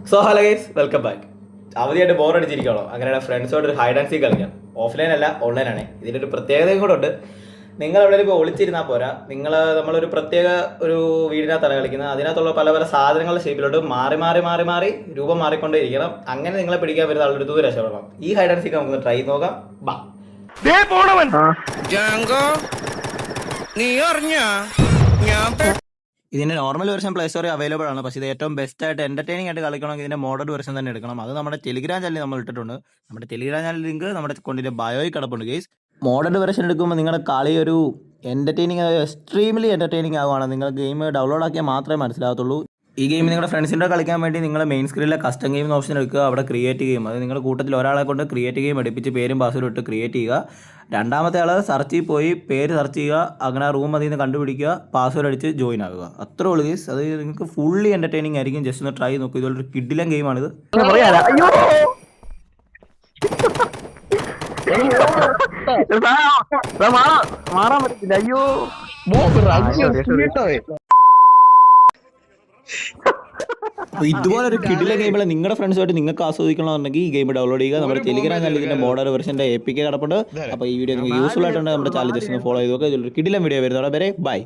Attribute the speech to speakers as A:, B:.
A: So hello guys, welcome back. അവധിയായിട്ട് bore അടിച്ചിരിക്കണോ? അങ്ങനെയാണ് ഫ്രണ്ട്സോട് ഒരു ഹൈഡ് ആൻഡ് സീക്ക് കളിക്കാം. ഓഫ്ലൈൻ അല്ല, ഓൺലൈനാണ്. ഇതിൻ്റെ ഒരു പ്രത്യേകതയും കൂടെ ഉണ്ട്. നിങ്ങൾ എവിടെ ഇപ്പോൾ ഒളിച്ചിരുന്നാൽ പോരാ. നമ്മളൊരു പ്രത്യേക ഒരു വീടിനകത്താണ് കളിക്കുന്നത്. അതിനകത്തുള്ള പല പല സാധനങ്ങളുടെ ഷേപ്പിലോട്ട് മാറി മാറി മാറി മാറി രൂപം മാറിക്കൊണ്ടേ ഇരിക്കണം. അങ്ങനെ നിങ്ങളെ പിടിക്കാൻ വരുന്ന ആളുടെ അടുത്ത് രക്ഷപ്പെടണം. ഈ ഹൈഡ് ആൻഡ് സീക്ക് നമുക്ക് ട്രൈ നോക്കാം. ബാ
B: നീ അറിഞ്ഞ ഞാൻ
A: ഇതിൻ്റെ നോർമൽ വെർഷൻ പ്ലേ സ്റ്റോറിൽ അവൈലബിൾ ആണ്. പക്ഷേ ഇത് ഏറ്റവും ബെസ്റ്റ് ആയിട്ട് എൻ്റർടൈനിങ് ആയിട്ട് കളിക്കണമെങ്കിൽ ഇതിൻ്റെ മോഡേൺ വെർഷൻ തന്നെ എടുക്കണം. അത് നമ്മുടെ ടെലിഗ്രാം ചാനലിൽ നമ്മൾ ഇട്ടിട്ടുണ്ട്. നമ്മുടെ ടെലിഗ്രാം ചാനൽ ലിങ്ക് നമ്മുടെ കൊണ്ടിൻ്റെ ബയോയിൽ കിടപ്പുണ്ട് ഗൈസ്. മോഡേൺ വെർഷൻ എടുക്കുമ്പോൾ നിങ്ങളുടെ കളി ഒരു എൻ്റർടൈനിങ്, എക്സ്ട്രീംലി എൻ്റർടൈനിങ് ആവുകയാണ്. നിങ്ങൾ ഗെയിം ഡൗൺലോഡ് ആക്കിയാൽ മാത്രമേ മനസ്സിലാകത്തുള്ളൂ. ഈ ഗെയിം നിങ്ങളുടെ ഫ്രണ്ട്സിൻ്റെ കളിക്കാൻ വേണ്ടി നിങ്ങൾ മെയിൻ സ്ക്രീനിലെ കസ്റ്റം ഗെയിം ഓപ്ഷൻ എടുക്കുക. അവിടെ ക്രിയേറ്റ് ഗെയിം, അത് നിങ്ങളുടെ കൂട്ടത്തിൽ ഒരാളെ കൊണ്ട് ക്രിയേറ്റ് ഗെയിം എടുപ്പിച്ച് പേരും പാസ്വേഡും ഇട്ട് ക്രിയേറ്റ് ചെയ്യുക. രണ്ടാമത്തെ ആൾ സെർച്ചിൽ പോയി പേര് സെർച്ച് ചെയ്യുക. അങ്ങനെ ആ റൂം അതിൽ നിന്ന് കണ്ടുപിടിക്കുക, പാസ്വേഡ് അടിച്ച് ജോയിൻ ആകുക. അത്രേ ഉള്ളൂ ഗെയിസ്. അത് നിങ്ങൾക്ക് ഫുള്ളി എൻ്റർടൈനിങ് ആയിരിക്കും. ജസ്റ്റ് ഒന്ന് ട്രൈ നോക്കുക. ഇതുപോലൊരു കിഡിലൻ ഗെയിമാണിത്.
C: മാറാൻ പറ്റത്തില്ല. അയ്യോ
A: അപ്പോൾ ഇതുപോലൊരു കിഡിലൻ ഗെയിമിൽ നിങ്ങളുടെ ഫ്രണ്ട്സുമായിട്ട് നിങ്ങൾക്ക് ആസ്വദിക്കണമെന്നുണ്ടെങ്കിൽ ഈ ഗെയിം ഡൗൺലോഡ് ചെയ്യുക. നമ്മുടെ ടെലിഗ്രാം ചാനലിൻ്റെ മോഡേൺ വെർഷൻ്റെ APK കിടപ്പുണ്ട്. അപ്പോൾ ഈ വീഡിയോ നിങ്ങൾക്ക് യൂസ്ഫുൾ ആയിട്ടുണ്ട്. നമ്മുടെ ചാനൽ ജസ്റ്റ് ഒന്ന് ഫോളോ ചെയ്ത് നോക്കുക. ഇതിലൊരു കിഡിലൻ വീഡിയോ വരുന്നതോടെ വരെ ബൈ.